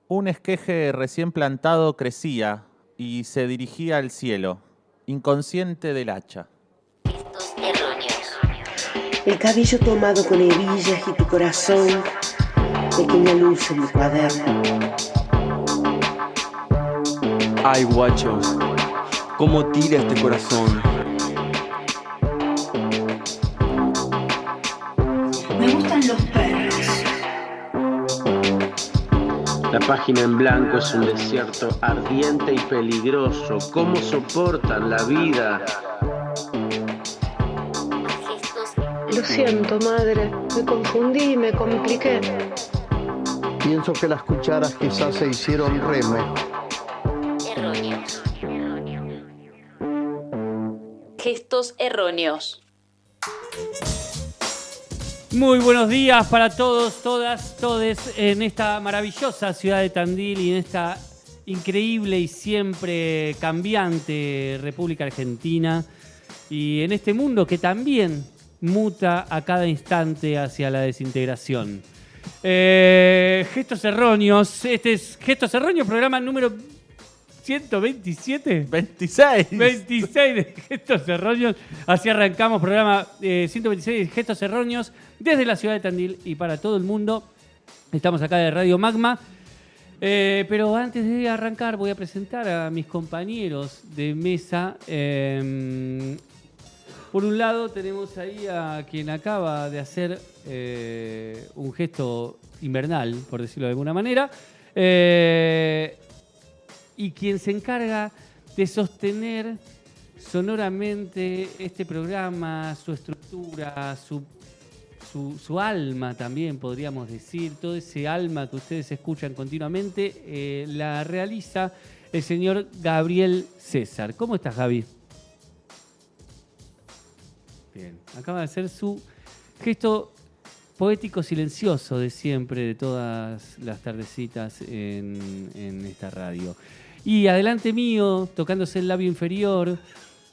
Un esqueje recién plantado crecía y se dirigía al cielo, inconsciente del hacha. Estos erróneos. El cabello tomado con hebillas y tu corazón, pequeña luz en mi cuaderno. Ay, guachos, cómo tira este corazón. Me gustan los perros. La página en blanco es un desierto ardiente y peligroso. ¿Cómo soportan la vida? Gestos Lo siento, madre. Me confundí y me compliqué. Pienso que las cucharas quizás se hicieron remo. erróneos. Gestos erróneos. Muy buenos días para todos, todas, todes en esta maravillosa ciudad de Tandil y en esta increíble y siempre cambiante República Argentina y en este mundo que también muta a cada instante hacia la desintegración. Gestos erróneos, este es Gestos erróneos, programa número 127. 26. 26 de Gestos Erróneos. Así arrancamos programa 126 de Gestos Erróneos desde la ciudad de Tandil y para todo el mundo. Estamos acá de Radio Magma. Pero antes de arrancar voy a presentar a mis compañeros de mesa. Por un lado tenemos ahí a quien acaba de hacer un gesto invernal, por decirlo de alguna manera. Y quien se encarga de sostener sonoramente este programa, su estructura, su alma también, podríamos decir, todo ese alma que ustedes escuchan continuamente, la realiza el señor Gabriel César. ¿Cómo estás, Gaby? Bien, acaba de hacer su gesto poético silencioso de siempre, de todas las tardecitas en esta radio. Y adelante mío, tocándose el labio inferior,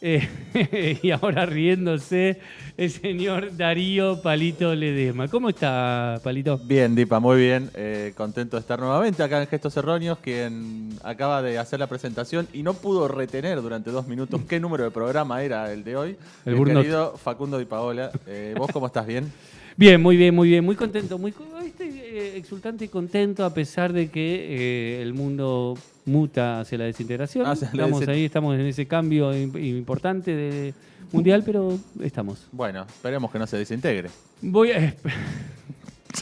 y ahora riéndose, el señor Darío Palito Ledesma. ¿Cómo está, Palito? Bien, Dipa, muy bien. Contento de estar nuevamente acá en Gestos Erróneos, quien acaba de hacer la presentación y no pudo retener durante 2 minutos qué número de programa era el de hoy. El El Burnout. querido Facundo Di Paola. ¿Vos cómo estás? ¿Bien? Bien, muy bien, muy bien. Muy contento, estoy exultante y contento a pesar de que el mundo muta hacia la desintegración. Estamos en ese cambio importante mundial, pero estamos. Bueno, esperemos que no se desintegre. Voy a...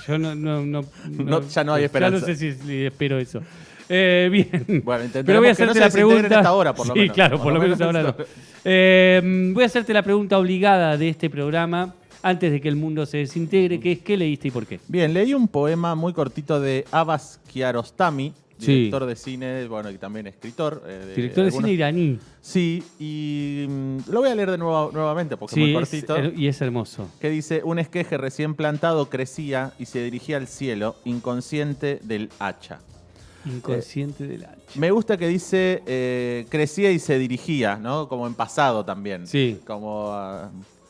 Yo no, Ya no hay esperanza. Ya no sé si espero eso. Bien. Bueno, intentaremos Pero voy a que no hacerte se la desintegre pregunta. en esta hora, por lo menos. Sí, claro, por lo menos ahora no. Voy a hacerte la pregunta obligada de este programa antes de que el mundo se desintegre, que es ¿qué leíste y por qué? Bien, leí un poema muy cortito de Abbas Kiarostami, Sí. director de cine, bueno, y también escritor. Director de cine iraní. Sí, y lo voy a leer de nuevo, nuevamente porque es muy cortito. Y es hermoso. Que dice, un esqueje recién plantado crecía y se dirigía al cielo, inconsciente del hacha. Inconsciente del hacha. Me gusta que dice, crecía y se dirigía, ¿no? Como en pasado también. Sí. Como,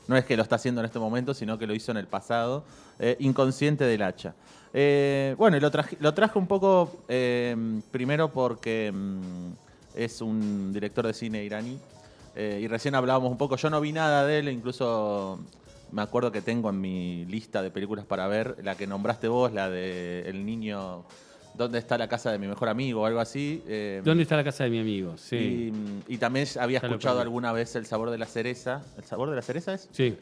no es que lo está haciendo en este momento, sino que lo hizo en el pasado. Inconsciente del hacha. Bueno, y lo traje un poco primero porque es un director de cine iraní y recién hablábamos un poco, yo no vi nada de él, incluso me acuerdo que tengo en mi lista de películas para ver la que nombraste vos, la de El niño, ¿dónde está la casa de mi mejor amigo? O algo así. ¿Dónde está la casa de mi amigo? Sí. Y también había Ya lo escuchado perdí. alguna vez El sabor de la cereza. ¿El sabor de la cereza es? Sí.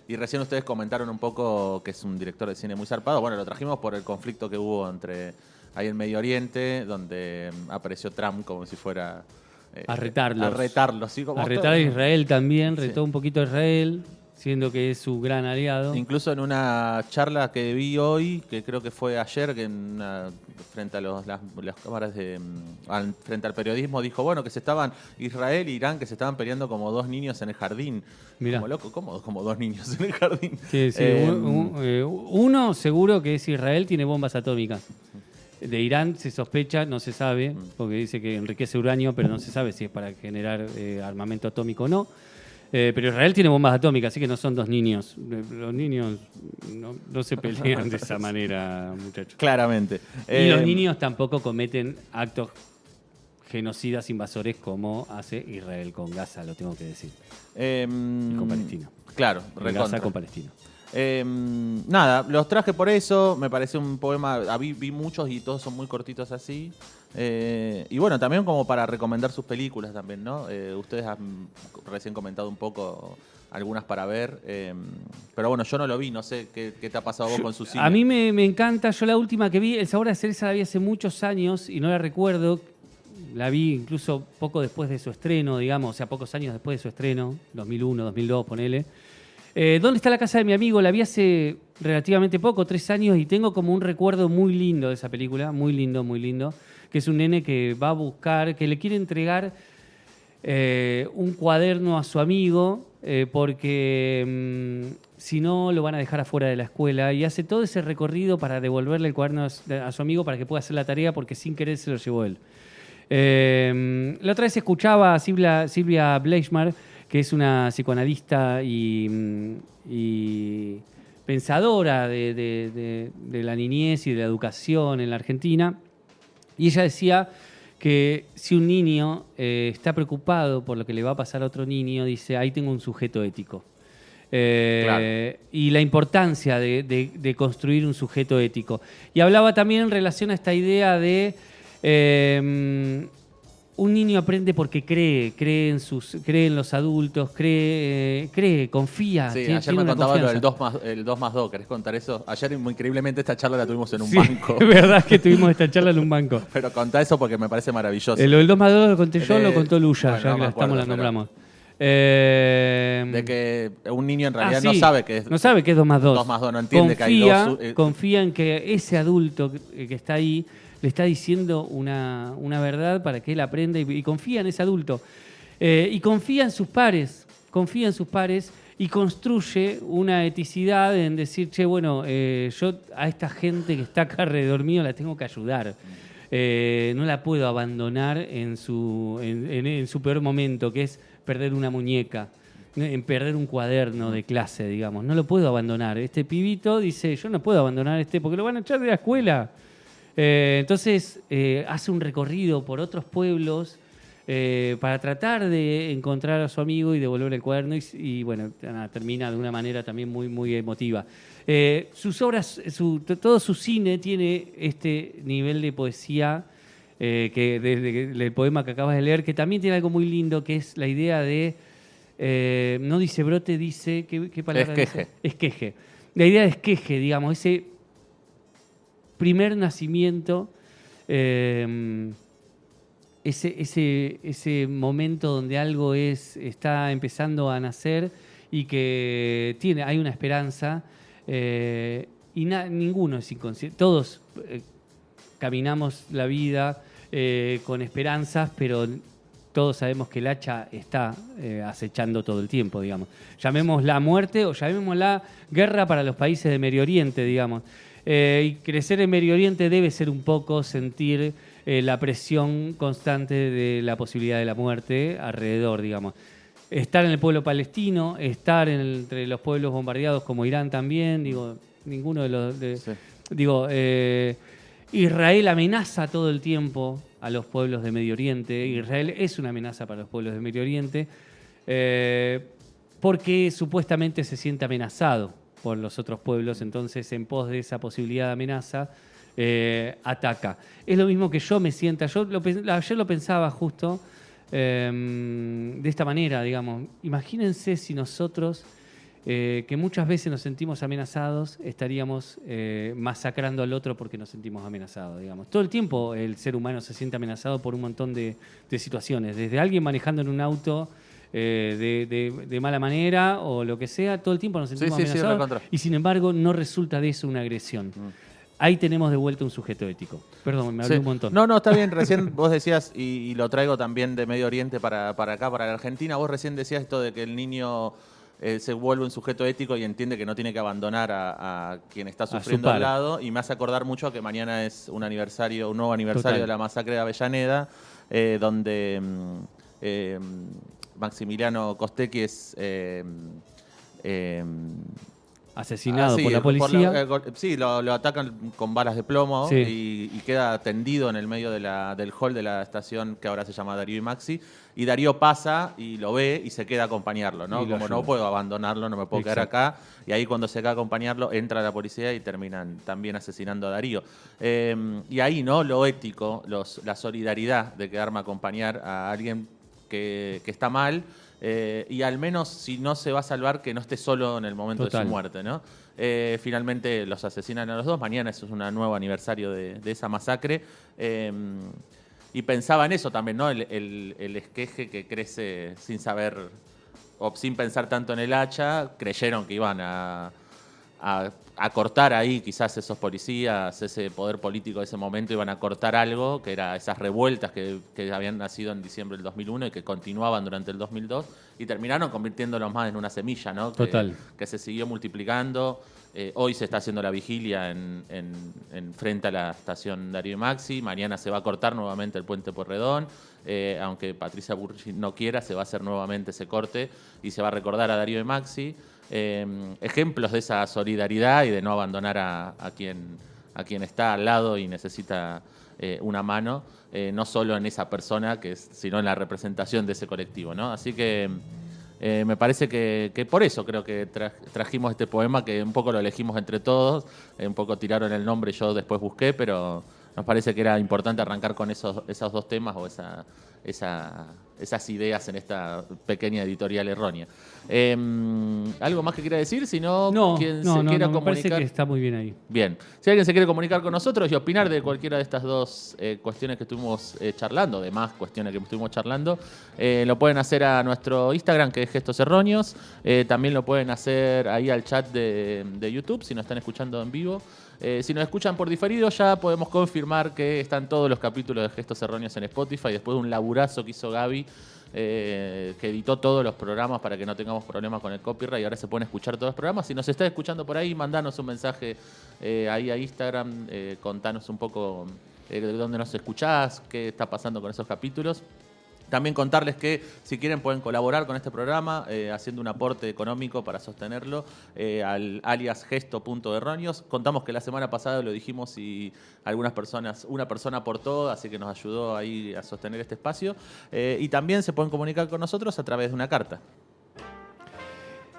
Y recién ustedes comentaron un poco que es un director de cine muy zarpado. Bueno, lo trajimos por el conflicto que hubo entre ahí en Medio Oriente, donde apareció Trump como si fuera... A retarlos. A retarlos, sí. Como A retar a Israel también, Sí. retó un poquito a Israel, siendo que es su gran aliado. Incluso en una charla que vi hoy, que creo que fue ayer, que frente a las cámaras frente al periodismo, dijo, bueno, que Israel e Irán, que se estaban peleando como 2 niños en el jardín. Mirá. Como loco, ¿cómo como 2 niños en el jardín? Sí, uno seguro que es Israel, tiene bombas atómicas. De Irán se sospecha, no se sabe, porque dice que enriquece uranio, pero no se sabe si es para generar armamento atómico o no. Pero Israel tiene bombas atómicas, así que no son dos niños. Los niños no se pelean de esa manera, muchachos. Claramente. Y los niños tampoco cometen actos genocidas invasores como hace Israel con Gaza, lo tengo que decir. Y con Palestina. Claro, Gaza con Palestina. Nada, los traje por eso. Me parece un poema. Vi muchos y todos son muy cortitos así. Y bueno, también como para recomendar sus películas también, ¿no? Ustedes han recién comentado un poco algunas para ver. Pero bueno, yo no lo vi, no sé qué te ha pasado vos con su cine. A mí me encanta. Yo la última que vi, El sabor de cereza, la vi hace muchos años y no la recuerdo. La vi incluso poco después de su estreno, digamos, o sea, pocos años después de su estreno, 2001, 2002, ponele. ¿Dónde está la casa de mi amigo? La vi hace relativamente poco, 3 años, y tengo como un recuerdo muy lindo de esa película, muy lindo, que es un nene que va a buscar, que le quiere entregar un cuaderno a su amigo, porque si no lo van a dejar afuera de la escuela, y hace todo ese recorrido para devolverle el cuaderno a su amigo para que pueda hacer la tarea, porque sin querer se lo llevó él. La otra vez escuchaba a Silvia Bleichmar, que es una psicoanalista y pensadora de la niñez y de la educación en la Argentina, y ella decía que si un niño está preocupado por lo que le va a pasar a otro niño, dice, ahí tengo un sujeto ético. Claro. Y la importancia de construir un sujeto ético. Y hablaba también en relación a esta idea de un niño aprende porque cree en los adultos, confía. Sí, ayer me contaba lo del 2+2, ¿querés contar eso? Ayer, increíblemente, esta charla la tuvimos en un banco. Es verdad que tuvimos esta charla en un banco. Pero contá eso porque me parece maravilloso. Lo del 2+2 lo conté yo, lo contó Luya, bueno, ya no que me acuerdo, la nombramos. De que un niño en realidad no sabe que es 2+2. 2+2, no entiende que hay dos. Confía en que ese adulto que está ahí le está diciendo una verdad para que él aprenda y confía en ese adulto. Y confía en sus pares, y construye una eticidad en decir, che, bueno, yo a esta gente que está acá alrededor mío la tengo que ayudar. No la puedo abandonar en su peor momento, que es perder una muñeca, en perder un cuaderno de clase, digamos. No lo puedo abandonar. Este pibito dice, yo no puedo abandonar porque lo van a echar de la escuela. Entonces hace un recorrido por otros pueblos para tratar de encontrar a su amigo y devolver el cuaderno y bueno, termina de una manera también muy, muy emotiva. Sus obras, todo su cine tiene este nivel de poesía que desde el poema que acabas de leer, que también tiene algo muy lindo, que es la idea de no dice brote, dice ¿qué palabra esqueje. dice? Esqueje. La idea de esqueje, digamos, ese primer nacimiento, ese momento donde algo está empezando a nacer y que hay una esperanza, y ninguno es inconsciente. Todos caminamos la vida con esperanzas, pero todos sabemos que el hacha está acechando todo el tiempo, digamos. Llamémosla muerte o llamémosla guerra para los países de Medio Oriente, digamos. Y crecer en Medio Oriente debe ser un poco sentir la presión constante de la posibilidad de la muerte alrededor, digamos. Estar en el pueblo palestino, estar entre los pueblos bombardeados como Irán también, digo, ninguno de los... Sí. Digo, Israel amenaza todo el tiempo a los pueblos de Medio Oriente. Israel es una amenaza para los pueblos de Medio Oriente porque supuestamente se siente amenazado por los otros pueblos, entonces en pos de esa posibilidad de amenaza ataca. Es lo mismo que yo me sienta, ayer lo pensaba justo de esta manera, digamos. Imagínense si nosotros, que muchas veces nos sentimos amenazados, estaríamos masacrando al otro porque nos sentimos amenazados, digamos. Todo el tiempo el ser humano se siente amenazado por un montón de situaciones, desde alguien manejando en un auto de mala manera o lo que sea, todo el tiempo nos sentimos amenazados y sin embargo no resulta de eso una agresión. Ahí tenemos de vuelta un sujeto ético. Perdón, me hablé un montón. No, está bien. Recién vos decías, y lo traigo también de Medio Oriente para acá, para la Argentina, vos recién decías esto de que el niño se vuelve un sujeto ético y entiende que no tiene que abandonar a quien está sufriendo al lado, y me hace acordar mucho a que mañana es un nuevo aniversario de la masacre de Avellaneda, donde Maximiliano Costecchi es... asesinado por la policía. Sí, lo atacan con balas de plomo y queda tendido en el medio del hall de la estación que ahora se llama Darío y Maxi. Y Darío pasa y lo ve y se queda a acompañarlo, ¿no? Como no puedo abandonarlo, no me puedo quedar acá. Y ahí cuando se queda a acompañarlo, entra la policía y terminan también asesinando a Darío. Y ahí, ¿no? Lo ético, la solidaridad de quedarme a acompañar a alguien que está mal. Y al menos si no se va a salvar, que no esté solo en el momento de su muerte, ¿no? Finalmente los asesinan a los dos. Mañana es un nuevo aniversario de esa masacre. Y pensaba en eso también, ¿no? El esqueje que crece sin saber o sin pensar tanto en el hacha. Creyeron que iban a cortar ahí quizás esos policías, ese poder político de ese momento, iban a cortar algo, que era esas revueltas que habían nacido en diciembre del 2001 y que continuaban durante el 2002, y terminaron convirtiéndolos más en una semilla, ¿no? Que se siguió multiplicando. Hoy se está haciendo la vigilia en frente a la estación Darío y Maxi. Mañana se va a cortar nuevamente el puente Pueyrredón. Aunque Patricia Bullrich no quiera, se va a hacer nuevamente ese corte y se va a recordar a Darío y Maxi. Ejemplos de esa solidaridad y de no abandonar a quien está al lado y necesita una mano, no solo en esa persona, sino en la representación de ese colectivo, ¿no? Así que me parece que por eso creo que trajimos este poema, que un poco lo elegimos entre todos, un poco tiraron el nombre, yo después busqué, pero nos parece que era importante arrancar con esos dos temas o esas ideas en esta pequeña editorial errónea. ¿Algo más que quiera decir? Si no, quien se quiera comunicar. Me parece que está muy bien ahí. Bien. Si alguien se quiere comunicar con nosotros y opinar de cualquiera de estas dos cuestiones que estuvimos charlando, de más cuestiones que estuvimos charlando, lo pueden hacer a nuestro Instagram, que es Gestos Erróneos. También lo pueden hacer ahí al chat de YouTube, si nos están escuchando en vivo. Si nos escuchan por diferido, ya podemos confirmar que están todos los capítulos de Gestos Erróneos en Spotify, después de un laburazo que hizo Gaby, que editó todos los programas para que no tengamos problemas con el copyright, y ahora se pueden escuchar todos los programas. Si nos está escuchando por ahí, mandanos un mensaje ahí a Instagram, contanos un poco de dónde nos escuchás, qué está pasando con esos capítulos. También contarles que si quieren pueden colaborar con este programa haciendo un aporte económico para sostenerlo al alias gesto.erróneos. Contamos que la semana pasada lo dijimos y una persona aportó, así que nos ayudó ahí a sostener este espacio. Y también se pueden comunicar con nosotros a través de una carta.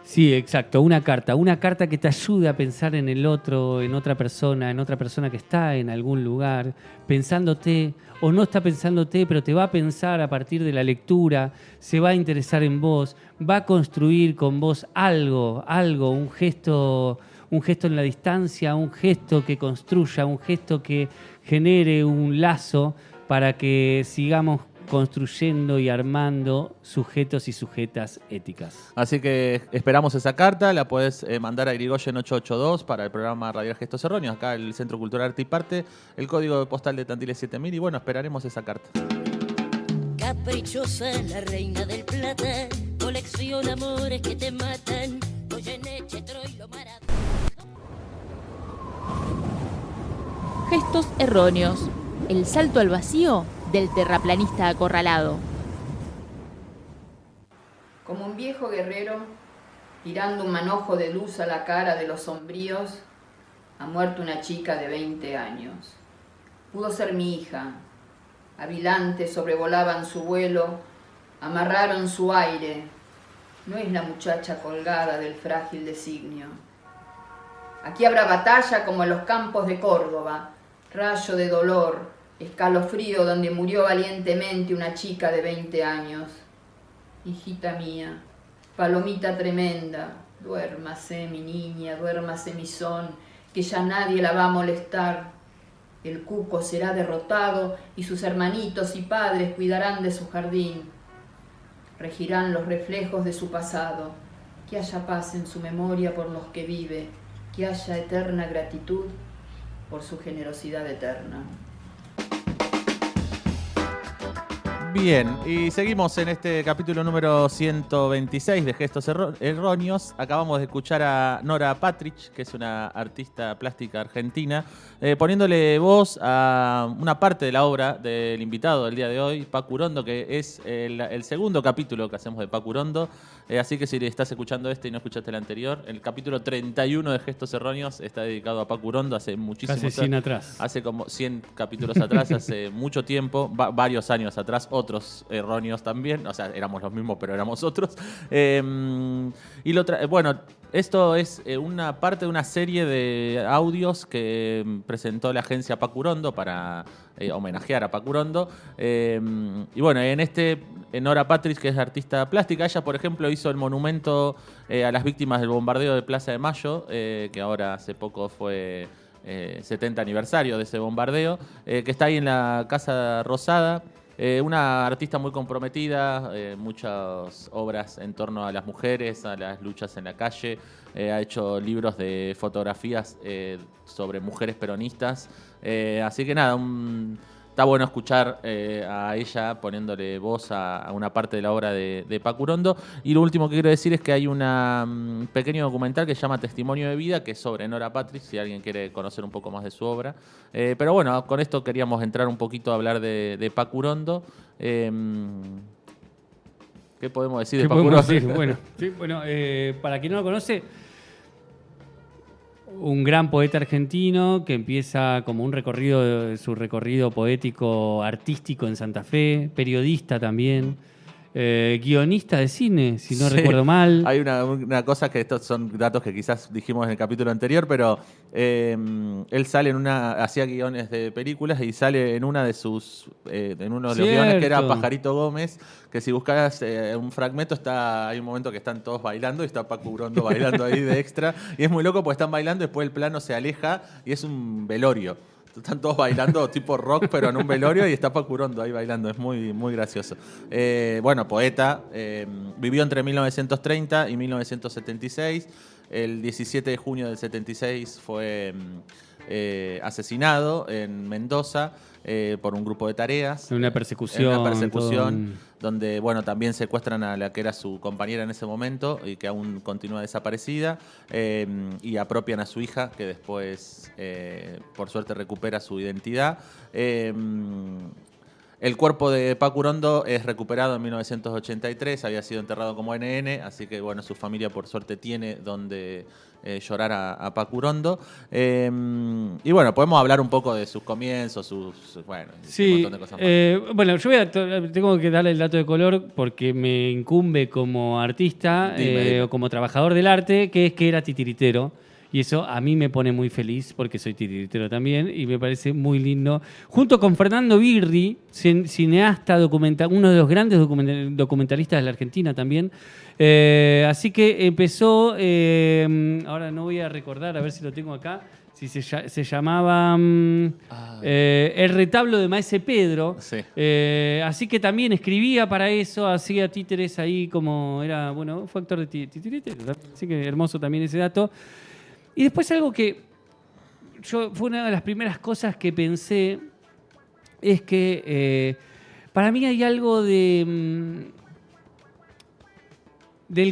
Sí, exacto, una carta que te ayude a pensar en el otro, en otra persona que está en algún lugar, pensándote o no está pensándote, pero te va a pensar a partir de la lectura, se va a interesar en vos, va a construir con vos algo, un gesto en la distancia, un gesto que construya, un gesto que genere un lazo para que sigamos construyendo y armando sujetos y sujetas éticas. Así que esperamos esa carta, la puedes mandar a Irigoyen 882 para el programa Radial Gestos Erróneos, acá el Centro Cultural Arte y Parte, el código postal de Tandil es 7000, y bueno, esperaremos esa carta. Caprichosa, la reina del plata, colecciona amores que te matan, Goyeneche, Troilo, Maradona. Gestos Erróneos, el salto al vacío del terraplanista acorralado. Como un viejo guerrero, tirando un manojo de luz a la cara de los sombríos, ha muerto una chica de 20 años. Pudo ser mi hija. Habilantes sobrevolaban su vuelo, amarraron su aire. No es la muchacha colgada del frágil designio. Aquí habrá batalla como en los campos de Córdoba, rayo de dolor, escalofrío donde murió valientemente una chica de 20 años. Hijita mía, palomita tremenda, duérmase mi niña, duérmase mi son, que ya nadie la va a molestar. El cuco será derrotado y sus hermanitos y padres cuidarán de su jardín. Regirán los reflejos de su pasado, que haya paz en su memoria por los que vive, que haya eterna gratitud por su generosidad eterna. Bien, y seguimos en este capítulo número 126 de Gestos Erróneos. Acabamos de escuchar a Nora Patrich, que es una artista plástica argentina, poniéndole voz a una parte de la obra del invitado del día de hoy, Pacu Urondo, que es el segundo capítulo que hacemos de Pacu Urondo. Así que si estás escuchando este y no escuchaste el anterior, el capítulo 31 de Gestos Erróneos está dedicado a Pacu Urondo hace muchísimo tiempo. Hace 100 atrás. Hace como 100 capítulos atrás, hace mucho tiempo, varios años atrás, otros erróneos también, o sea, éramos los mismos, pero éramos otros. Bueno, esto es una parte de una serie de audios que presentó la agencia Pacu Urondo para homenajear a Pacu Urondo. Y bueno, en Nora Patrich, que es artista plástica, ella, por ejemplo, hizo el monumento a las víctimas del bombardeo de Plaza de Mayo, que ahora hace poco fue 70 aniversario de ese bombardeo, que está ahí en la Casa Rosada. Una artista muy comprometida, muchas obras en torno a las mujeres, a las luchas en la calle. Ha hecho libros de fotografías sobre mujeres peronistas. Así que nada, está bueno escuchar a ella poniéndole voz a una parte de la obra de Pacu Urondo. Y lo último que quiero decir es que hay un pequeño documental que se llama Testimonio de Vida, que es sobre Nora Patrich, si alguien quiere conocer un poco más de su obra. Pero bueno, con esto queríamos entrar un poquito a hablar de Pacu Urondo. ¿Qué podemos decir de Pacu Urondo? Bueno, para quien no lo conoce, un gran poeta argentino que empieza como su recorrido poético artístico en Santa Fe, periodista también, guionista de cine, si no recuerdo mal. Hay una cosa que estos son datos que quizás dijimos en el capítulo anterior, pero él sale hacía guiones de películas y sale en una de sus en uno de los guiones que era Pajarito Gómez, que si buscas un fragmento hay un momento que están todos bailando y está Pacu Urondo bailando ahí de extra, y es muy loco porque están bailando y después el plano se aleja y es un velorio. Están todos bailando tipo rock, pero en un velorio, y está Pacu Urondo ahí bailando. Es muy, muy gracioso. Bueno, poeta. Vivió entre 1930 y 1976. El 17 de junio del 76 fue asesinado en Mendoza por un grupo de tareas. En una persecución. Donde, bueno, también secuestran a la que era su compañera en ese momento y que aún continúa desaparecida, y apropian a su hija, que después, por suerte, recupera su identidad. El cuerpo de Pacu Urondo es recuperado en 1983, había sido enterrado como NN, así que bueno, su familia por suerte tiene donde llorar a Pacu Urondo. Y bueno, podemos hablar un poco de sus comienzos, un montón de cosas más. Bueno, yo tengo que darle el dato de color porque me incumbe como artista o como trabajador del arte, que es que era titiritero. Y eso a mí me pone muy feliz porque soy titiritero también y me parece muy lindo. Junto con Fernando Birri, cineasta, uno de los grandes documentalistas de la Argentina también. Así que empezó, ahora no voy a recordar, a ver si lo tengo acá, si se llamaba El retablo de Maese Pedro. Sí. Así que también escribía para eso, hacía títeres ahí como era, bueno, fue actor de titiritero. Así que hermoso también ese dato. Y después algo que fue una de las primeras cosas que pensé es que para mí hay algo del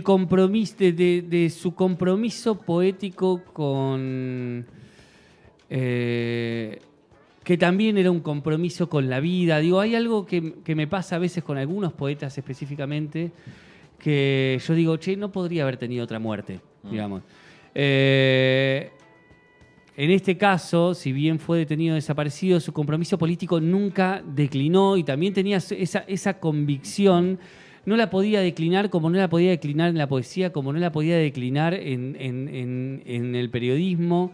compromiso, de su compromiso poético con que también era un compromiso con la vida. Digo, hay algo que me pasa a veces con algunos poetas específicamente, que yo digo, no podría haber tenido otra muerte, digamos. En este caso, si bien fue detenido desaparecido, su compromiso político nunca declinó y también tenía esa convicción. No la podía declinar como no la podía declinar en la poesía, como no la podía declinar en el periodismo,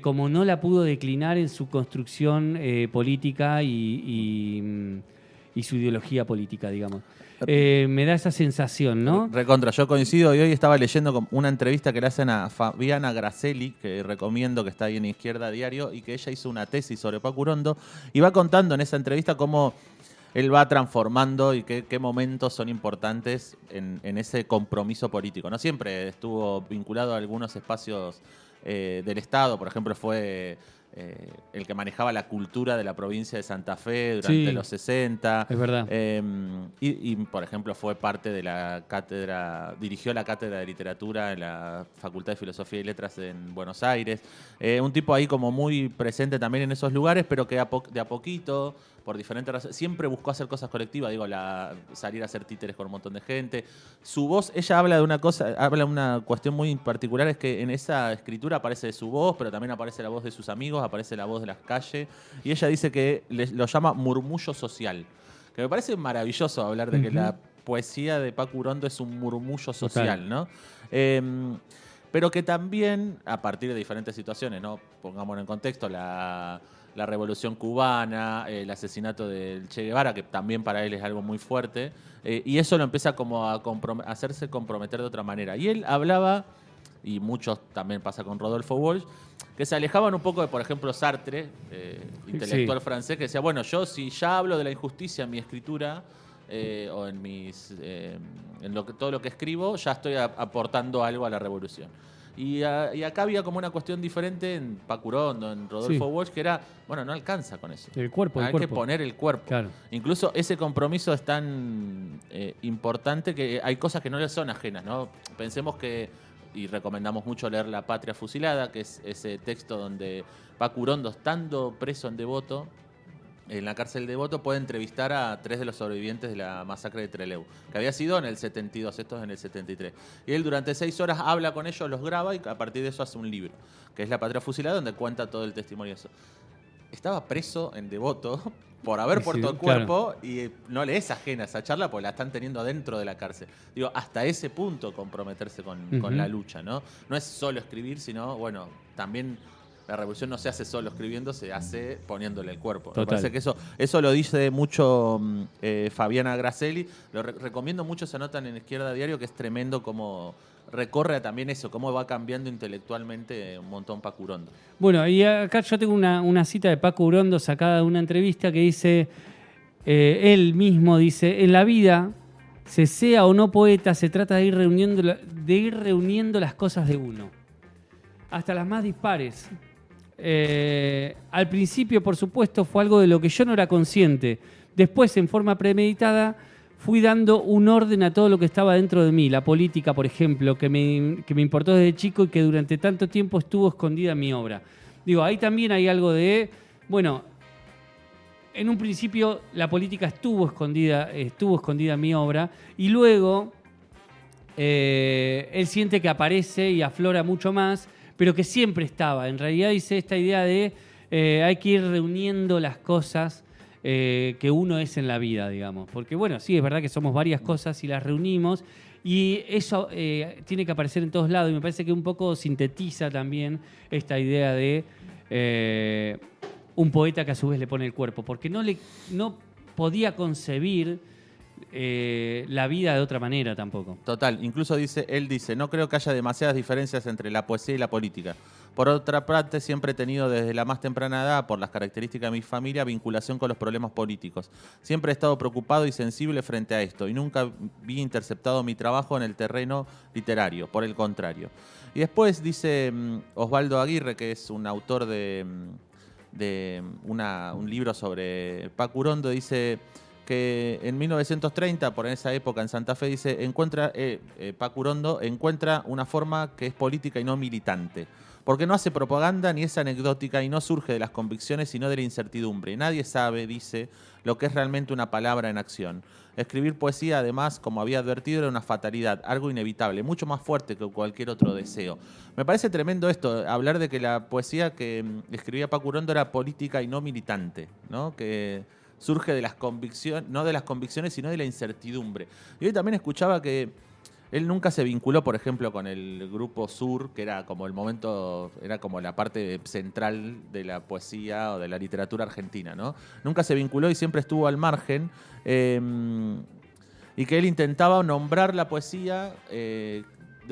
como no la pudo declinar en su construcción política y su ideología política, digamos. Me da esa sensación, ¿no? Recontra, yo coincido, y hoy estaba leyendo una entrevista que le hacen a Fabiana Gracelli, que recomiendo, que está ahí en Izquierda Diario, y que ella hizo una tesis sobre Pacu Urondo, y va contando en esa entrevista cómo él va transformando y qué momentos son importantes en ese compromiso político. No siempre estuvo vinculado a algunos espacios del Estado, por ejemplo, fue el que manejaba la cultura de la provincia de Santa Fe durante los 60. Es verdad. Y, por ejemplo, fue parte de la cátedra, dirigió la cátedra de literatura en la Facultad de Filosofía y Letras en Buenos Aires. Un tipo ahí como muy presente también en esos lugares, pero que de a poquito, por diferentes razones, siempre buscó hacer cosas colectivas, salir a hacer títeres con un montón de gente. Su voz, ella habla de una cuestión muy particular, es que en esa escritura aparece su voz, pero también aparece la voz de sus amigos, aparece la voz de las calles, y ella dice que lo llama murmullo social, que me parece maravilloso hablar de que la poesía de Paco Urondo es un murmullo social, ¿no? Pero que también, a partir de diferentes situaciones, ¿no? Pongámoslo en contexto, la Revolución Cubana, el asesinato del Che Guevara, que también para él es algo muy fuerte, y eso lo empieza como a hacerse comprometer de otra manera. Y él hablaba, y muchos también pasa con Rodolfo Walsh, que se alejaban un poco de, por ejemplo, Sartre, intelectual francés, que decía, bueno, yo si ya hablo de la injusticia en mi escritura, o en todo lo que escribo, ya estoy aportando algo a la revolución. Y acá había como una cuestión diferente en Paco Urondo, en Rodolfo Walsh, que era, bueno, no alcanza con eso. El cuerpo. Hay que poner el cuerpo. Claro. Incluso ese compromiso es tan importante que hay cosas que no le son ajenas, ¿no? Pensemos que, y recomendamos mucho leer La Patria Fusilada, que es ese texto donde Paco Urondo, estando preso en Devoto, en la cárcel de Devoto, puede entrevistar a 3 de los sobrevivientes de la masacre de Trelew, que había sido en el 72, esto es en el 73. Y él durante 6 horas habla con ellos, los graba y a partir de eso hace un libro, que es La Patria Fusilada, donde cuenta todo el testimonio de eso. Estaba preso en Devoto por haber puesto el cuerpo, y no le es ajena esa charla porque la están teniendo dentro de la cárcel. Digo, hasta ese punto comprometerse con la lucha, ¿no? No es solo escribir, sino, bueno, también la revolución no se hace solo escribiendo, se hace poniéndole el cuerpo. Me parece que eso lo dice mucho Fabiana Gracelli. Lo recomiendo mucho, se anotan en Izquierda Diario, que es tremendo como recorre también eso, cómo va cambiando intelectualmente un montón Paco Urondo. Bueno, y acá yo tengo una cita de Paco Urondo sacada de una entrevista que dice, él mismo dice, en la vida, se sea o no poeta, se trata de ir reuniendo las cosas de uno, hasta las más dispares. Al principio, por supuesto, fue algo de lo que yo no era consciente. Después, en forma premeditada, fui dando un orden a todo lo que estaba dentro de mí. La política, por ejemplo, que me importó desde chico y que durante tanto tiempo estuvo escondida en mi obra. Digo, ahí también hay algo de, bueno, en un principio la política estuvo escondida en mi obra, y luego él siente que aparece y aflora mucho más, pero que siempre estaba. En realidad dice esta idea de hay que ir reuniendo las cosas que uno es en la vida, digamos. Porque, bueno, sí, es verdad que somos varias cosas y las reunimos, y eso tiene que aparecer en todos lados, y me parece que un poco sintetiza también esta idea de un poeta que a su vez le pone el cuerpo, porque no podía concebir la vida de otra manera tampoco. Total, incluso él dice, no creo que haya demasiadas diferencias entre la poesía y la política. Por otra parte, siempre he tenido desde la más temprana edad, por las características de mi familia, vinculación con los problemas políticos. Siempre he estado preocupado y sensible frente a esto, y nunca vi interceptado mi trabajo en el terreno literario, por el contrario. Y después dice Osvaldo Aguirre, que es un autor de un libro sobre Paco Urondo, dice que en 1930, por esa época en Santa Fe, dice, Paco Urondo encuentra una forma que es política y no militante, porque no hace propaganda ni es anecdótica y no surge de las convicciones sino de la incertidumbre. Nadie sabe, dice, lo que es realmente una palabra en acción. Escribir poesía, además, como había advertido, era una fatalidad, algo inevitable, mucho más fuerte que cualquier otro deseo. Me parece tremendo esto, hablar de que la poesía que escribía Paco Urondo era política y no militante, ¿no? Que surge de las convicciones, no de las convicciones, sino de la incertidumbre. Y hoy también escuchaba que él nunca se vinculó, por ejemplo, con el Grupo Sur, que era como el momento, era como la parte central de la poesía o de la literatura argentina, ¿no? Nunca se vinculó y siempre estuvo al margen, y que él intentaba nombrar la poesía de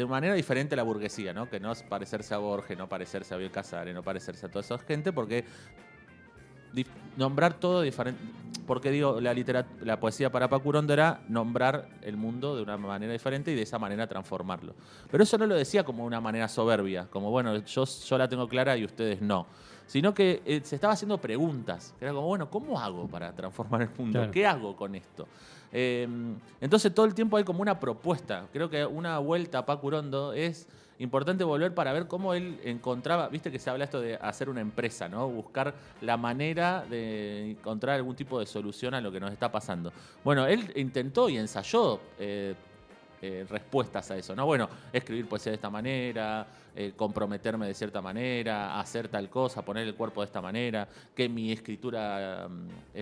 manera diferente a la burguesía, ¿no? Que no es parecerse a Borges, no parecerse a Bioy Casares, no parecerse a toda esa gente, porque nombrar todo diferente, porque digo, la poesía para Paco Urondo era nombrar el mundo de una manera diferente y de esa manera transformarlo. Pero eso no lo decía como una manera soberbia, como bueno, yo la tengo clara y ustedes no, sino que se estaba haciendo preguntas. Era como, bueno, ¿cómo hago para transformar el mundo? Claro. ¿Qué hago con esto? Entonces todo el tiempo hay como una propuesta. Creo que una vuelta a Paco Urondo es importante volver para ver cómo él encontraba, viste que se habla esto de hacer una empresa, ¿no? Buscar la manera de encontrar algún tipo de solución a lo que nos está pasando. Bueno, él intentó y ensayó respuestas a eso, ¿no? Bueno, escribir poesía de esta manera, comprometerme de cierta manera, hacer tal cosa, poner el cuerpo de esta manera, que mi escritura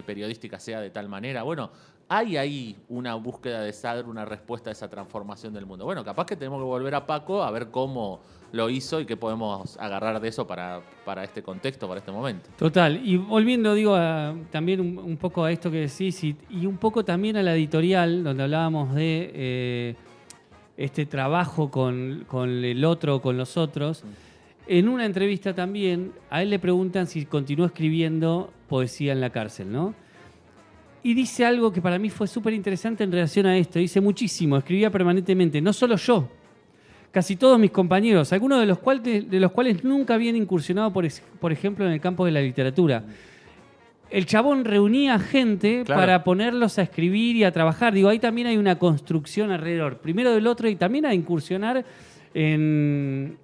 periodística sea de tal manera. Bueno, hay ahí una búsqueda de saber una respuesta a esa transformación del mundo. Bueno, capaz que tenemos que volver a Paco a ver cómo lo hizo y qué podemos agarrar de eso para este contexto, para este momento. Total, y volviendo, digo, también un poco a esto que decís y un poco también a la editorial, donde hablábamos de este trabajo con el otro, con los otros. En una entrevista también, a él le preguntan si continuó escribiendo poesía en la cárcel, ¿no? Y dice algo que para mí fue súper interesante en relación a esto. Dice muchísimo, escribía permanentemente, no solo yo, casi todos mis compañeros, algunos de los cuales nunca habían incursionado, por ejemplo, en el campo de la literatura. El chabón reunía gente para ponerlos a escribir y a trabajar. Digo, ahí también hay una construcción alrededor. Primero del otro y también a incursionar en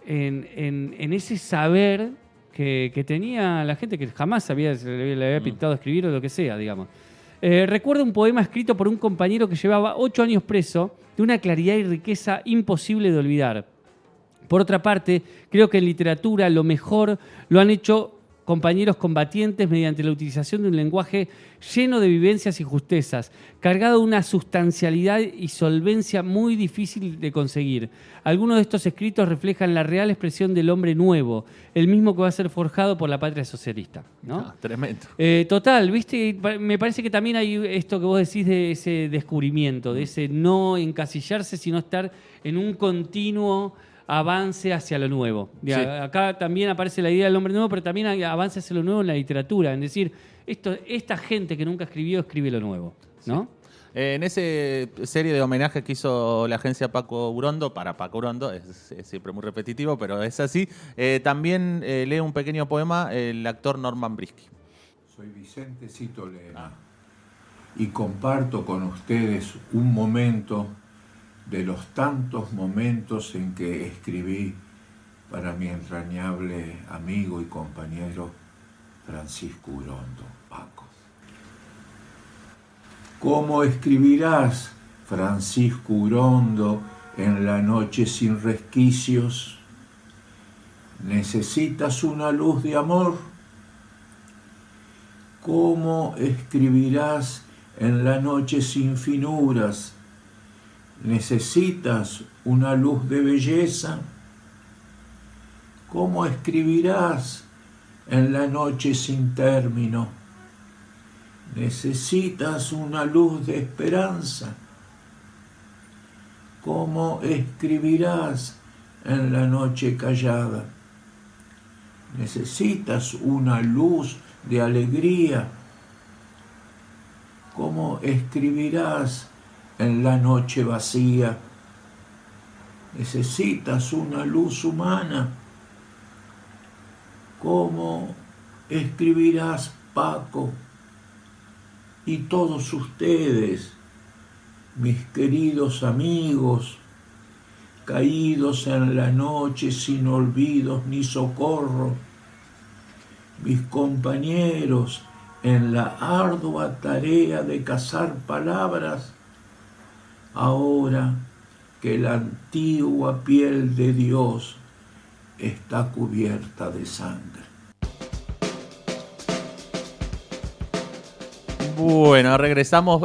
ese saber que tenía la gente que jamás le había pintado escribir o lo que sea, digamos. Recuerdo un poema escrito por un compañero que llevaba 8 años preso, de una claridad y riqueza imposible de olvidar. Por otra parte, creo que en literatura lo mejor lo han hecho compañeros combatientes mediante la utilización de un lenguaje lleno de vivencias y justezas, cargado de una sustancialidad y solvencia muy difícil de conseguir. Algunos de estos escritos reflejan la real expresión del hombre nuevo, el mismo que va a ser forjado por la patria socialista, ¿no? Tremendo. Total, ¿viste? Me parece que también hay esto que vos decís de ese descubrimiento, de ese no encasillarse, sino estar en un continuo avance hacia lo nuevo. Sí. Acá también aparece la idea del hombre nuevo, pero también hay avance hacia lo nuevo en la literatura. Es decir, esta gente que nunca escribió, escribe lo nuevo, ¿no? Sí. En esa serie de homenajes que hizo la agencia Paco Urondo, para Paco Urondo, es siempre muy repetitivo, pero es así, también lee un pequeño poema el actor Norman Brisky. Soy Vicente Citolema y comparto con ustedes un momento de los tantos momentos en que escribí para mi entrañable amigo y compañero Francisco Urondo, Paco. ¿Cómo escribirás, Francisco Urondo, en la noche sin resquicios? ¿Necesitas una luz de amor? ¿Cómo escribirás en la noche sin finuras? ¿Necesitas una luz de belleza? ¿Cómo escribirás en la noche sin término? ¿Necesitas una luz de esperanza? ¿Cómo escribirás en la noche callada? ¿Necesitas una luz de alegría? ¿Cómo escribirás en la noche vacía? ¿Necesitas una luz humana? ¿Cómo escribirás, Paco? Y todos ustedes, mis queridos amigos, caídos en la noche sin olvidos ni socorro, mis compañeros en la ardua tarea de cazar palabras, ahora que la antigua piel de Dios está cubierta de sangre. Bueno, regresamos.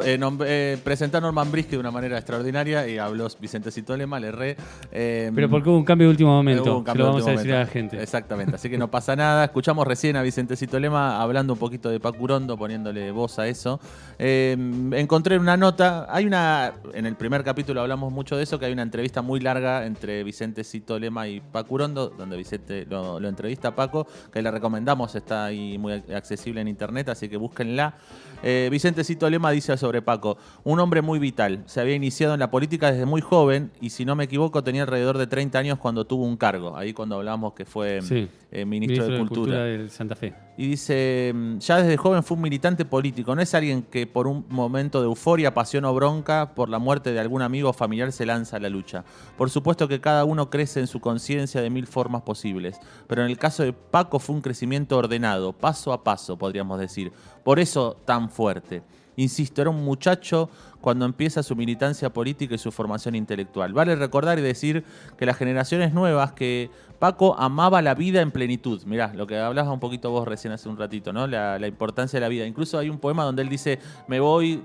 Presentó a Norman Brisky de una manera extraordinaria y habló Vicente Citolema, le erré. Pero porque hubo un cambio de último momento, se lo vamos a decir a la gente. Exactamente, así que no pasa nada. Escuchamos recién a Vicente Citolema hablando un poquito de Paco Urondo, poniéndole voz a eso. Encontré una nota, en el primer capítulo hablamos mucho de eso, que hay una entrevista muy larga entre Vicente Citolema y Paco Urondo, donde Vicente lo entrevista a Paco, que le recomendamos, está ahí muy accesible en internet, así que búsquenla. Vicente Cito Lema dice sobre Paco, un hombre muy vital. Se había iniciado en la política desde muy joven y, si no me equivoco, tenía alrededor de 30 años cuando tuvo un cargo. Ahí cuando hablamos que fue ministro de Cultura de Santa Fe. Y dice, ya desde joven fue un militante político. No es alguien que por un momento de euforia, pasión o bronca por la muerte de algún amigo o familiar se lanza a la lucha. Por supuesto que cada uno crece en su conciencia de mil formas posibles. Pero en el caso de Paco fue un crecimiento ordenado, paso a paso, podríamos decir. Por eso tan fuerte. Insisto, era un muchacho cuando empieza su militancia política y su formación intelectual. Vale recordar y decir que las generaciones nuevas, que Paco amaba la vida en plenitud. Mirá, lo que hablabas un poquito vos recién hace un ratito, ¿no? La importancia de la vida. Incluso hay un poema donde él dice, me voy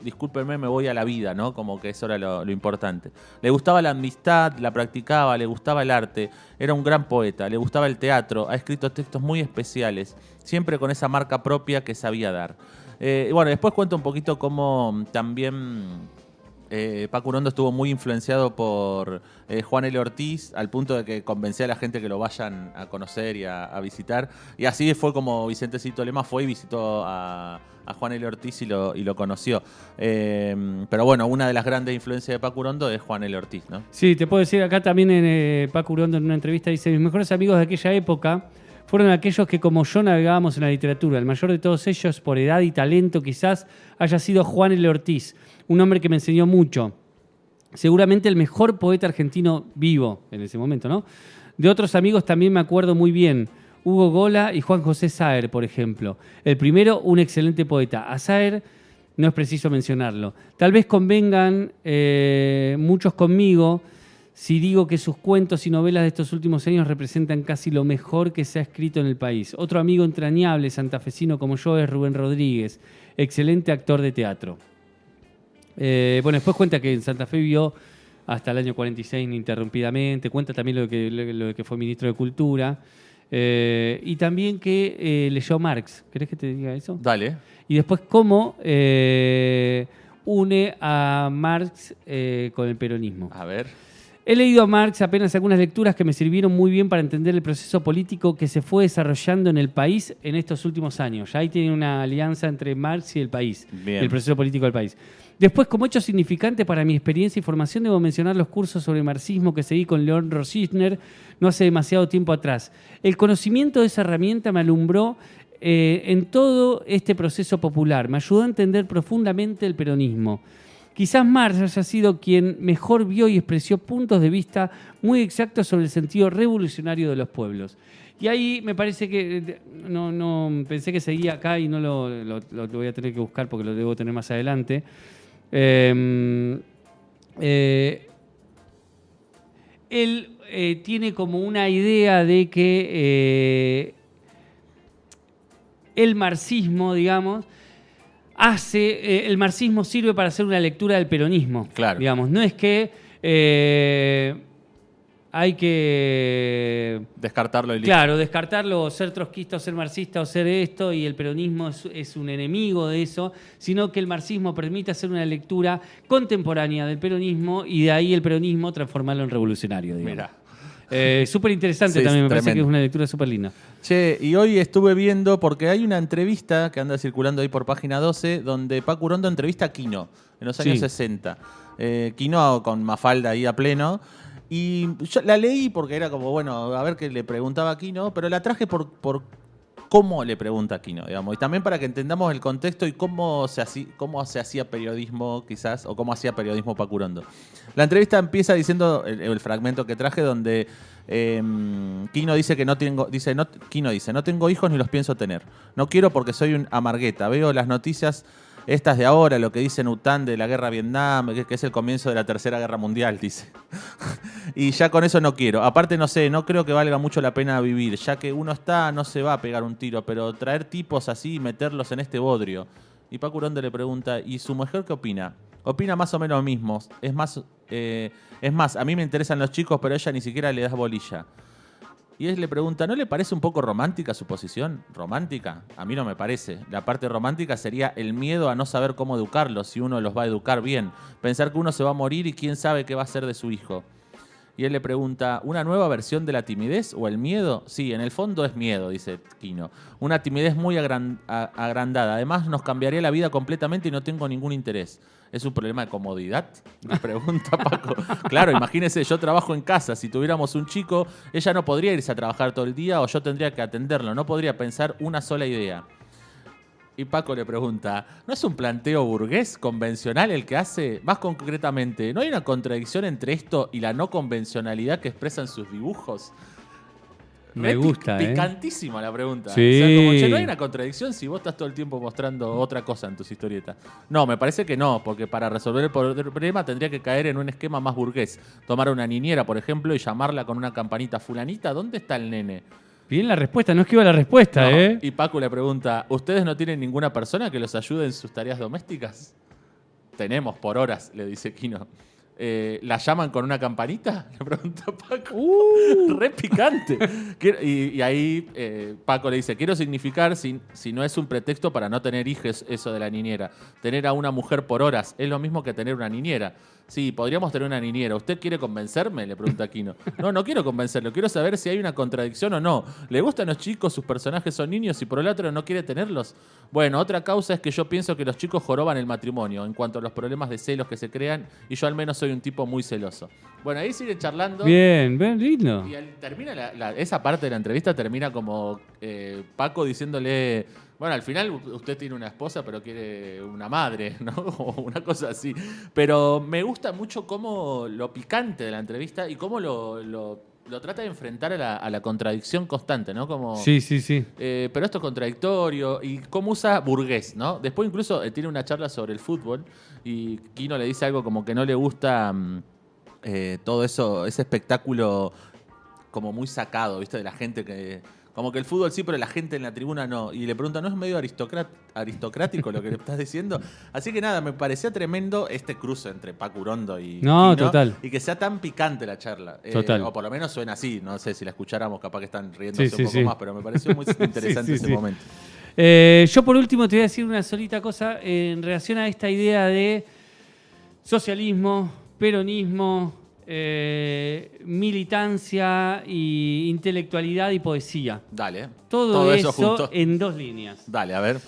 a la vida, ¿no? Como que eso era lo importante. Le gustaba la amistad, la practicaba, le gustaba el arte, era un gran poeta, le gustaba el teatro, ha escrito textos muy especiales, siempre con esa marca propia que sabía dar. Bueno, después cuento un poquito cómo también Paco Urondo estuvo muy influenciado por Juan L. Ortiz, al punto de que convencía a la gente que lo vayan a conocer y a visitar. Y así fue como Vicente Cito Lema fue y visitó a Juan L. Ortiz y lo conoció. Pero bueno, una de las grandes influencias de Paco Urondo es Juan L. Ortiz, ¿no? Sí, te puedo decir acá también Paco Urondo en una entrevista dice, mis mejores amigos de aquella época fueron aquellos que como yo navegábamos en la literatura. El mayor de todos ellos, por edad y talento quizás, haya sido Juan L. Ortiz, un hombre que me enseñó mucho. Seguramente el mejor poeta argentino vivo en ese momento, ¿no? De otros amigos también me acuerdo muy bien. Hugo Gola y Juan José Saer, por ejemplo. El primero, un excelente poeta. A Saer no es preciso mencionarlo. Tal vez convengan muchos conmigo si digo que sus cuentos y novelas de estos últimos años representan casi lo mejor que se ha escrito en el país. Otro amigo entrañable santafesino como yo es Rubén Rodríguez, excelente actor de teatro. Bueno, después cuenta que en Santa Fe vivió hasta el año 46 ininterrumpidamente, cuenta también lo que fue ministro de Cultura, y también que leyó Marx. ¿Querés que te diga eso? Dale. Y después cómo une a Marx con el peronismo. A ver. He leído a Marx apenas algunas lecturas que me sirvieron muy bien para entender el proceso político que se fue desarrollando en el país en estos últimos años. Ya ahí tiene una alianza entre Marx y el país, Bien. el proceso político del país. Después, como hecho significante para mi experiencia y formación, debo mencionar los cursos sobre marxismo que seguí con León Rosisner no hace demasiado tiempo atrás. El conocimiento de esa herramienta me alumbró en todo este proceso popular. Me ayudó a entender profundamente el peronismo. Quizás Marx haya sido quien mejor vio y expresó puntos de vista muy exactos sobre el sentido revolucionario de los pueblos. Y ahí me parece que no pensé que seguía acá y no lo voy a tener que buscar porque lo debo tener más adelante. Él tiene como una idea de que el marxismo, digamos, el marxismo sirve para hacer una lectura del peronismo. Claro. Digamos, no es que hay que descartarlo y listo. Claro, descartarlo, o ser trotskista, o ser marxista, o ser esto, y el peronismo es un enemigo de eso, sino que el marxismo permite hacer una lectura contemporánea del peronismo y de ahí el peronismo transformarlo en revolucionario, digamos. Mirá. Súper interesante, sí, también, me parece que es una lectura súper linda. Che, y hoy estuve viendo, porque hay una entrevista que anda circulando ahí por Página 12, donde Paco Urondo entrevista a Quino, en los años 60. Quino con Mafalda ahí a pleno. Y yo la leí porque era como, bueno, a ver qué le preguntaba a Quino, pero la traje por cómo le pregunta a Quino, digamos. Y también para que entendamos el contexto y cómo se hacía periodismo, quizás, o cómo hacía periodismo Paco Urondo. La entrevista empieza diciendo, el fragmento que traje, donde Quino dice que no tengo hijos ni los pienso tener. No quiero porque soy un amargueta. Veo las noticias estas de ahora, lo que dice Nutan de la guerra de Vietnam, que es el comienzo de la Tercera Guerra Mundial, dice. Y ya con eso no quiero. Aparte, no sé, no creo que valga mucho la pena vivir. Ya que uno no se va a pegar un tiro, pero traer tipos así y meterlos en este bodrio. Y Paco Urondo le pregunta, ¿y su mujer qué opina? Opina más o menos lo mismo. Es más, a mí me interesan los chicos, pero ella ni siquiera le da bolilla. Y él le pregunta, ¿no le parece un poco romántica su posición? ¿Romántica? A mí no me parece. La parte romántica sería el miedo a no saber cómo educarlos, si uno los va a educar bien. Pensar que uno se va a morir y quién sabe qué va a ser de su hijo. Y él le pregunta, ¿una nueva versión de la timidez o el miedo? Sí, en el fondo es miedo, dice Quino. Una timidez muy agrandada. Además, nos cambiaría la vida completamente y no tengo ningún interés. ¿Es un problema de comodidad? Me pregunta Paco. Claro, imagínese, yo trabajo en casa. Si tuviéramos un chico, ella no podría irse a trabajar todo el día o yo tendría que atenderlo. No podría pensar una sola idea. Y Paco le pregunta, ¿no es un planteo burgués convencional el que hace? Más concretamente, ¿no hay una contradicción entre esto y la no convencionalidad que expresan sus dibujos? Me gusta, Picantísima la pregunta. Sí. O sea, como, che, ¿no hay una contradicción si vos estás todo el tiempo mostrando otra cosa en tus historietas? No, me parece que no, porque para resolver el problema tendría que caer en un esquema más burgués. Tomar a una niñera, por ejemplo, y llamarla con una campanita. Fulanita, ¿dónde está el nene? Bien la respuesta, no esquiva la respuesta, No. Y Paco le pregunta, ¿ustedes no tienen ninguna persona que los ayude en sus tareas domésticas? Tenemos por horas, le dice Quino. ¿La llaman con una campanita? Le pregunta Paco. Re picante. Y ahí Paco le dice, quiero significar, si no es un pretexto para no tener hijos, eso de la niñera. Tener a una mujer por horas es lo mismo que tener una niñera. Sí, podríamos tener una niñera. ¿Usted quiere convencerme? Le pregunta Quino. No quiero convencerlo. Quiero saber si hay una contradicción o no. ¿Le gustan los chicos? ¿Sus personajes son niños y por el otro no quiere tenerlos? Bueno, otra causa es que yo pienso que los chicos joroban el matrimonio en cuanto a los problemas de celos que se crean y yo al menos soy un tipo muy celoso. Bueno, ahí sigue charlando. Bien lindo. Y termina esa parte de la entrevista termina como Paco diciéndole... Bueno, al final usted tiene una esposa, pero quiere una madre, ¿no? O una cosa así. Pero me gusta mucho cómo lo picante de la entrevista y cómo lo trata de enfrentar a la contradicción constante, ¿no? Como, sí. Pero esto es contradictorio. Y cómo usa burgués, ¿no? Después incluso tiene una charla sobre el fútbol y Quino le dice algo como que no le gusta todo eso, ese espectáculo como muy sacado, ¿viste? De la gente que... Como que el fútbol sí, pero la gente en la tribuna no. Y le pregunta, ¿no es medio aristocrático lo que le estás diciendo? Así que nada, me parecía tremendo este cruce entre Paco Urondo y Quino, total. Y que sea tan picante la charla. Total. O por lo menos suena así. No sé si la escucháramos, capaz que están riéndose un poco más, pero me pareció muy interesante ese momento. Yo por último te voy a decir una solita cosa en relación a esta idea de socialismo, peronismo, militancia y intelectualidad y poesía. Dale. Todo eso junto en 2 líneas. Dale, a ver.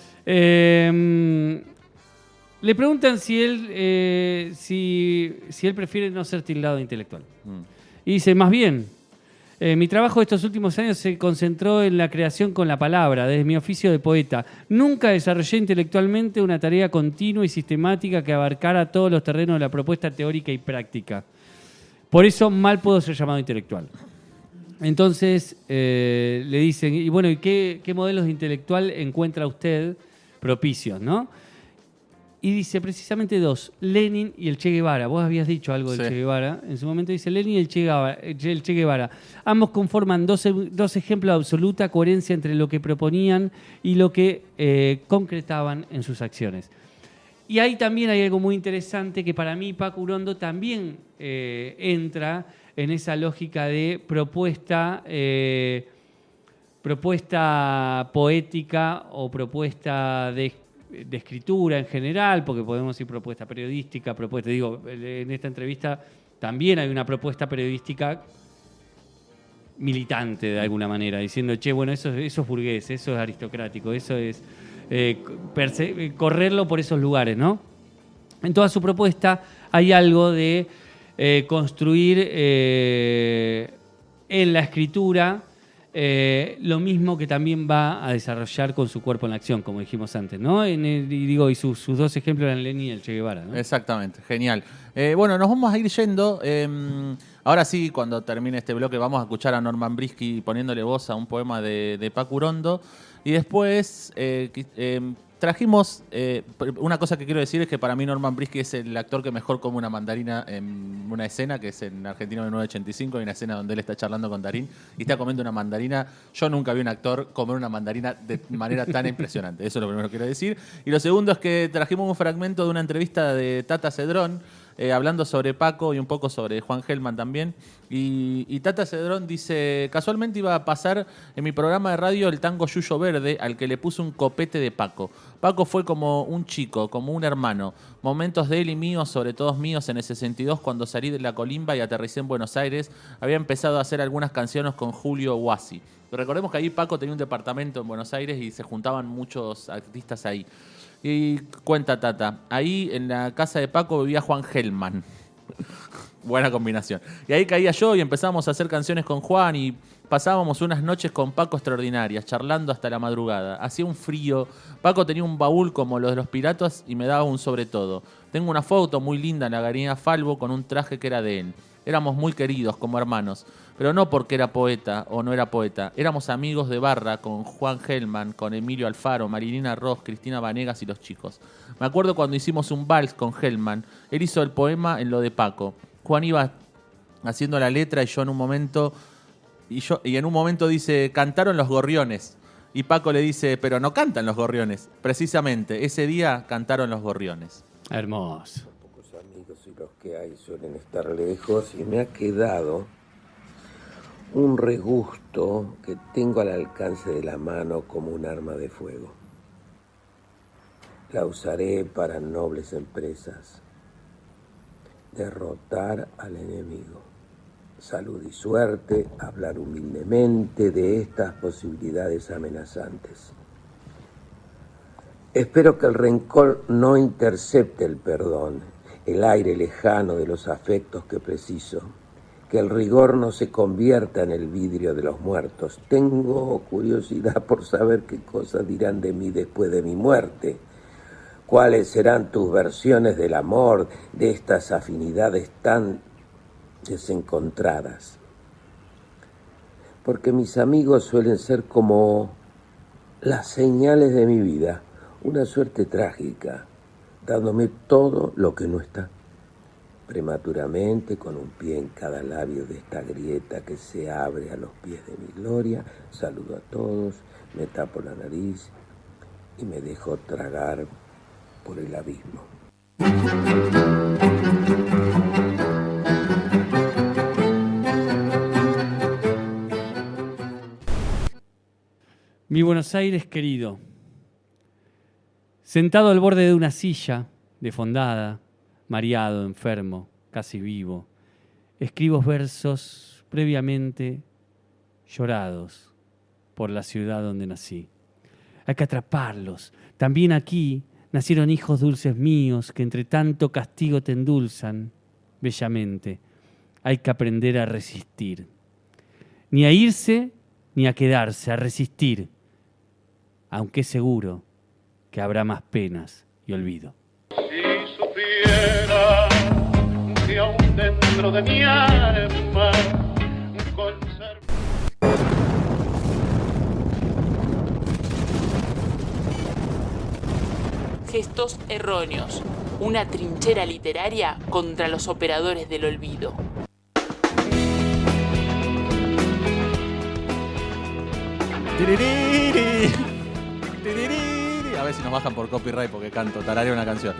Le preguntan si él prefiere no ser tildado de intelectual. Y dice, más bien, mi trabajo de estos últimos años se concentró en la creación con la palabra, desde mi oficio de poeta. Nunca desarrollé intelectualmente una tarea continua y sistemática que abarcara todos los terrenos de la propuesta teórica y práctica. Por eso mal puedo ser llamado intelectual. Entonces le dicen, y bueno, ¿y qué modelos de intelectual encuentra usted propicios, no? Y dice precisamente 2, Lenin y el Che Guevara. Vos habías dicho algo del Che Guevara. En su momento dice Lenin y el Che Guevara. Ambos conforman dos ejemplos de absoluta coherencia entre lo que proponían y lo que concretaban en sus acciones. Y ahí también hay algo muy interesante que para mí Paco Urondo también entra en esa lógica de propuesta poética o propuesta de escritura en general, porque podemos decir propuesta periodística, en esta entrevista también hay una propuesta periodística militante de alguna manera, diciendo, che, bueno, eso es burgués, eso es aristocrático, eso es correrlo por esos lugares, ¿no? En toda su propuesta hay algo de construir en la escritura lo mismo que también va a desarrollar con su cuerpo en la acción, como dijimos antes, ¿no? Y sus 2 ejemplos eran Lenin y el Che Guevara, ¿no? Exactamente, genial. Bueno, nos vamos a ir yendo. Ahora sí, cuando termine este bloque, vamos a escuchar a Norman Brisky poniéndole voz a un poema de Paco Urondo. Y después trajimos... una cosa que quiero decir es que para mí Norman Brisky es el actor que mejor come una mandarina en una escena, que es en Argentina 1985, hay una escena donde él está charlando con Darín y está comiendo una mandarina. Yo nunca vi un actor comer una mandarina de manera tan impresionante. Eso es lo primero que quiero decir. Y lo segundo es que trajimos un fragmento de una entrevista de Tata Cedrón, hablando sobre Paco y un poco sobre Juan Gelman también. Y Tata Cedrón dice, casualmente iba a pasar en mi programa de radio el tango Yuyo Verde, al que le puse un copete de Paco. Paco fue como un chico, como un hermano. Momentos de él y míos, sobre todo míos en el 62, cuando salí de la Colimba y aterricé en Buenos Aires, había empezado a hacer algunas canciones con Julio Guasi. Recordemos que ahí Paco tenía un departamento en Buenos Aires y se juntaban muchos artistas ahí. Y cuenta Tata, ahí en la casa de Paco vivía Juan Gelman. Buena combinación. Y ahí caía yo y empezamos a hacer canciones con Juan y pasábamos unas noches con Paco extraordinarias, charlando hasta la madrugada. Hacía un frío. Paco tenía un baúl como los de los piratas y me daba un sobre todo. Tengo una foto muy linda en la Galería Falvo con un traje que era de él. Éramos muy queridos como hermanos, pero no porque era poeta o no era poeta. Éramos amigos de barra con Juan Gelman, con Emilio Alfaro, Marilina Ross, Cristina Vanegas y los chicos. Me acuerdo cuando hicimos un vals con Gelman. Él hizo el poema en lo de Paco. Juan iba haciendo la letra y en un momento dice, cantaron los gorriones. Y Paco le dice, pero no cantan los gorriones. Precisamente, ese día cantaron los gorriones. Hermoso. Pocos amigos y los que hay suelen estar lejos y me ha quedado un regusto que tengo al alcance de la mano como un arma de fuego. La usaré para nobles empresas. Derrotar al enemigo. Salud y suerte, hablar humildemente de estas posibilidades amenazantes. Espero que el rencor no intercepte el perdón, el aire lejano de los afectos que preciso, que el rigor no se convierta en el vidrio de los muertos. Tengo curiosidad por saber qué cosas dirán de mí después de mi muerte. ¿Cuáles serán tus versiones del amor, de estas afinidades tan desencontradas? Porque mis amigos suelen ser como las señales de mi vida, una suerte trágica, dándome todo lo que no está. Prematuramente, con un pie en cada labio de esta grieta que se abre a los pies de mi gloria, saludo a todos, me tapo la nariz y me dejo tragar por el abismo. Mi Buenos Aires querido, sentado al borde de una silla, defondada, mareado, enfermo, casi vivo, escribo versos previamente llorados por la ciudad donde nací. Hay que atraparlos. También aquí nacieron hijos dulces míos que entre tanto castigo te endulzan bellamente. Hay que aprender a resistir. Ni a irse ni a quedarse, a resistir. Aunque es seguro que habrá más penas y olvido. Si supiera que aún dentro de mi alma conservo... Gestos erróneos. Una trinchera literaria contra los operadores del olvido. A ver si nos bajan por copyright porque canto, tararé una canción.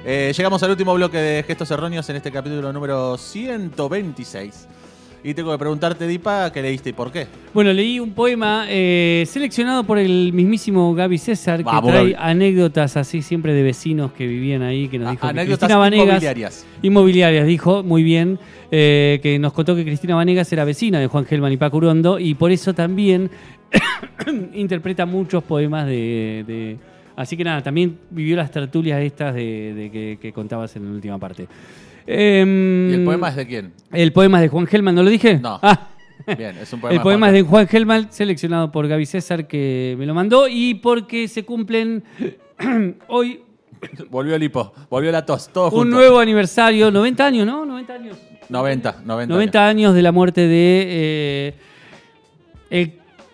Llegamos al último bloque de Gestos Erróneos en este capítulo número 126. Y tengo que preguntarte, Dipa, ¿qué leíste y por qué? Bueno, leí un poema seleccionado por el mismísimo Gaby César, Vamos, que trae Gaby. anécdotas así siempre de vecinos que vivían ahí, que nos dijo que Anécdotas Cristina Vanegas... inmobiliarias. Inmobiliarias, dijo, muy bien, que nos contó que Cristina Vanegas era vecina de Juan Gelman y Paco Urondo, y por eso también interpreta muchos poemas de... Así que nada, también vivió las tertulias estas que contabas en la última parte. ¿Y el poema es de quién? El poema es de Juan Gelman, ¿no lo dije? No. Bien, es un poema. El poema es de Juan Gelman, seleccionado por Gaby César, que me lo mandó, y porque se cumplen hoy... Volvió el hipo, volvió la tos, todo junto. Un nuevo aniversario, 90 años, ¿no? 90 años. 90 años de la muerte de...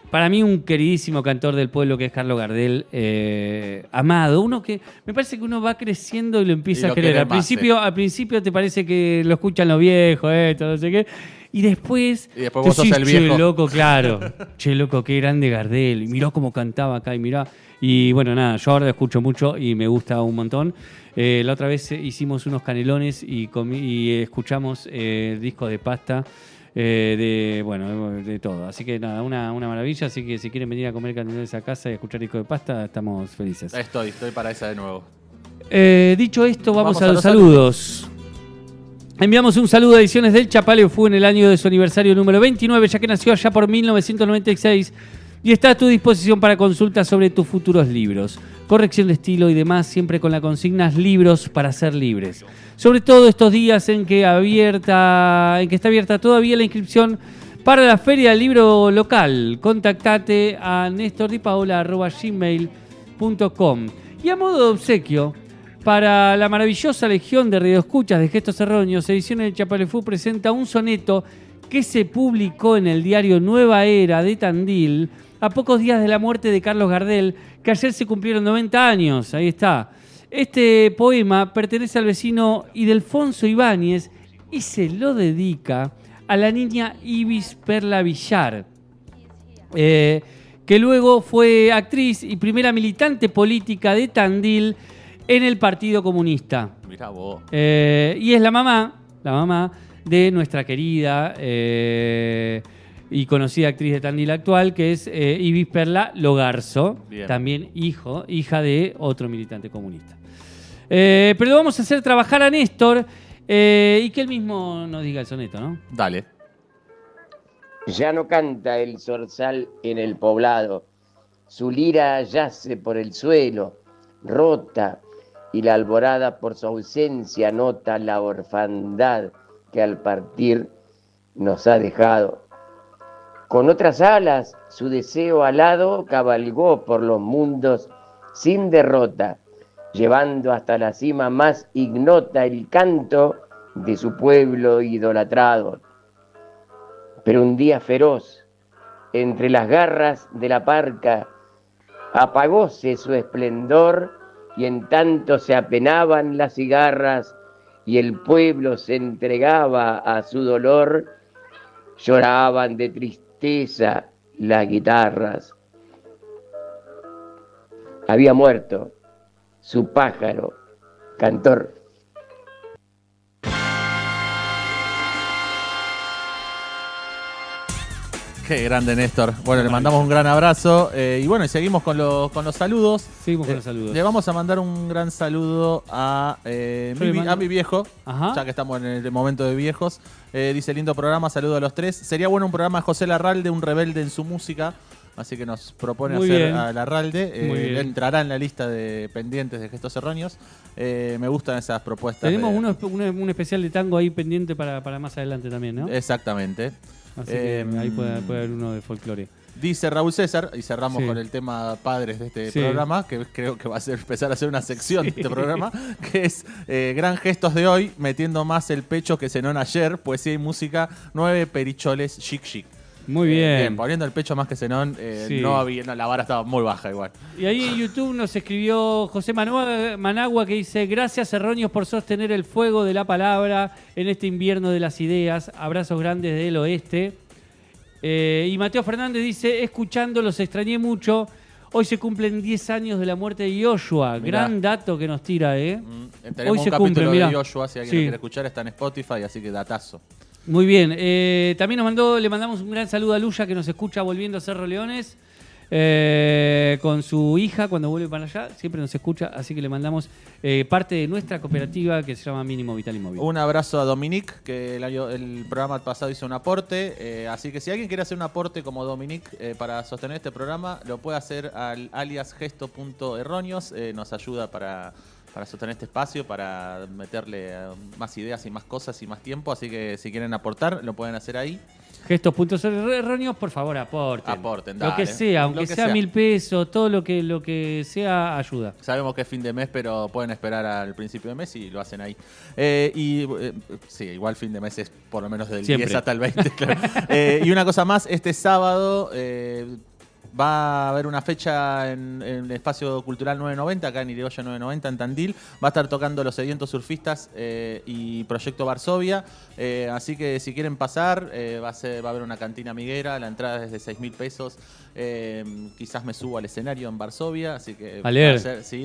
para mí un queridísimo cantor del pueblo que es Carlos Gardel, amado, uno que me parece que uno va creciendo y lo empieza a querer. Al principio te parece que lo escuchan los viejos, todo no sé qué, y después vos sos el viejo. Che, loco, claro, che, loco, qué grande Gardel, y mirá cómo cantaba acá, y mirá, Y bueno, nada, yo ahora escucho mucho y me gusta un montón. La otra vez hicimos unos canelones y escuchamos discos de Pasta, de todo. Así que nada, una maravilla. Así que si quieren venir a comer canelones a casa y escuchar discos de Pasta, estamos felices. Estoy para esa de nuevo. Dicho esto, vamos a los saludos. Enviamos un saludo a Ediciones del Chapalefú en el año de su aniversario número 29, ya que nació allá por 1996 y está a tu disposición para consultas sobre tus futuros libros, corrección de estilo y demás, siempre con la consigna libros para ser libres. Sobre todo estos días en que está abierta todavía la inscripción para la Feria del Libro local. Contactate a nestordipaola@gmail.com. Y a modo de obsequio, para la maravillosa legión de radioescuchas de Gestos Erróneos, Ediciones del Chapalefú presenta un soneto que se publicó en el diario Nueva Era de Tandil a pocos días de la muerte de Carlos Gardel, que ayer se cumplieron 90 años. Ahí está. Este poema pertenece al vecino Ildefonso Ibáñez y se lo dedica a la niña Ibis Perla Villar, que luego fue actriz y primera militante política de Tandil en el Partido Comunista. Mirá vos. Y es la mamá de nuestra querida y conocida actriz de Tandil actual, que es Ibis Perla Logarzo, también hija de otro militante comunista. Pero lo vamos a hacer trabajar a Néstor y que él mismo nos diga el soneto, ¿no? Dale. Ya no canta el zorzal en el poblado, su lira yace por el suelo, rota, y la alborada por su ausencia nota la orfandad que al partir nos ha dejado. Con otras alas, su deseo alado cabalgó por los mundos sin derrota, llevando hasta la cima más ignota el canto de su pueblo idolatrado. Pero un día feroz, entre las garras de la parca, apagóse su esplendor y en tanto se apenaban las cigarras y el pueblo se entregaba a su dolor, lloraban de tristeza las guitarras. Había muerto su pájaro cantor. Qué grande, Néstor. Bueno, le mandamos un gran abrazo. Y bueno, y seguimos con los saludos. Seguimos con los saludos. Le vamos a mandar un gran saludo a mi viejo, ya que estamos en el momento de viejos. Dice, lindo programa, saludo a los tres. Sería bueno un programa de José Larralde, un rebelde en su música. Así que nos propone hacer a Larralde. Entrará en la lista de pendientes de Gestos Erróneos. Me gustan esas propuestas. Tenemos un especial de tango ahí pendiente para más adelante también, ¿no? Exactamente. Así que ahí puede haber uno de folclore. Dice Raúl César, y cerramos con el tema padres de este programa, que creo que va a empezar a ser una sección de este programa, que es gran gestos de hoy, metiendo más el pecho que Zenón ayer, poesía y música, 9 pericholes chic chic. Muy bien. Poniendo el pecho más que Zenón, la vara estaba muy baja igual. Y ahí en YouTube nos escribió José Managua, que dice: gracias Erróneos por sostener el fuego de la palabra en este invierno de las ideas. Abrazos grandes del oeste. Y Mateo Fernández dice: escuchando, los extrañé mucho. Hoy se cumplen 10 años de la muerte de Joshua. Mirá. Gran dato que nos tira, Tenemos hoy se un capítulo cumple, de Joshua, si alguien lo quiere escuchar, está en Spotify, así que datazo. Muy bien. También le mandamos un gran saludo a Luya, que nos escucha volviendo a Cerro Leones. Con su hija cuando vuelve para allá, siempre nos escucha, así que le mandamos parte de nuestra cooperativa que se llama Mínimo Vital y Móvil. Un abrazo a Dominique, que el programa pasado hizo un aporte, así que si alguien quiere hacer un aporte como Dominique para sostener este programa, lo puede hacer al alias gesto.erróneos, nos ayuda para sostener este espacio, para meterle más ideas y más cosas y más tiempo, así que si quieren aportar, lo pueden hacer ahí. Gestos.erróneos, por favor, aporten. Dale. Lo que sea, aunque sea 1.000 pesos, todo lo que sea ayuda. Sabemos que es fin de mes, pero pueden esperar al principio de mes y lo hacen ahí. Sí, igual fin de mes es por lo menos del siempre. 10 hasta el 20, claro. Y una cosa más, este sábado va a haber una fecha en el Espacio Cultural 990, acá en Irigoyen 990, en Tandil. Va a estar tocando Los Sedientos Surfistas y Proyecto Varsovia. Así que si quieren pasar, va a haber una cantina amiguera. La entrada es de 6.000 pesos. Quizás me subo al escenario en Varsovia. Así que a leer.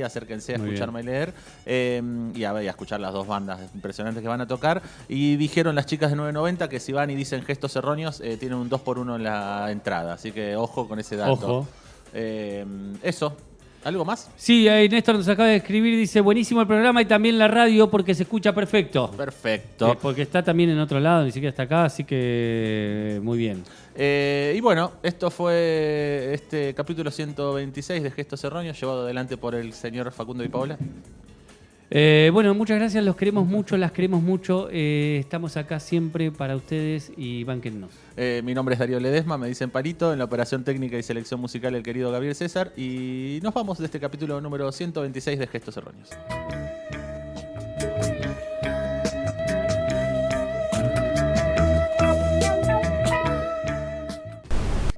Acérquense a Muy escucharme leer. Y a escuchar las dos bandas impresionantes que van a tocar. Y dijeron las chicas de 990 que si van y dicen gestos erróneos, tienen un 2x1 en la entrada. Así que ojo con ese dato. Ojo. Eso. ¿Algo más? Sí, ahí Néstor nos acaba de escribir, dice, buenísimo el programa y también la radio porque se escucha perfecto. Perfecto. Porque está también en otro lado, ni siquiera está acá, así que muy bien. Y bueno, esto fue este capítulo 126 de Gestos Erróneos, llevado adelante por el señor Facundo y Paola. Bueno, muchas gracias, los queremos mucho, las queremos mucho. Estamos acá siempre para ustedes y bánquennos. Mi nombre es Darío Ledesma, me dicen Palito, en la operación técnica y selección musical el querido Gabriel César. Y nos vamos de este capítulo número 126 de Gestos Erróneos.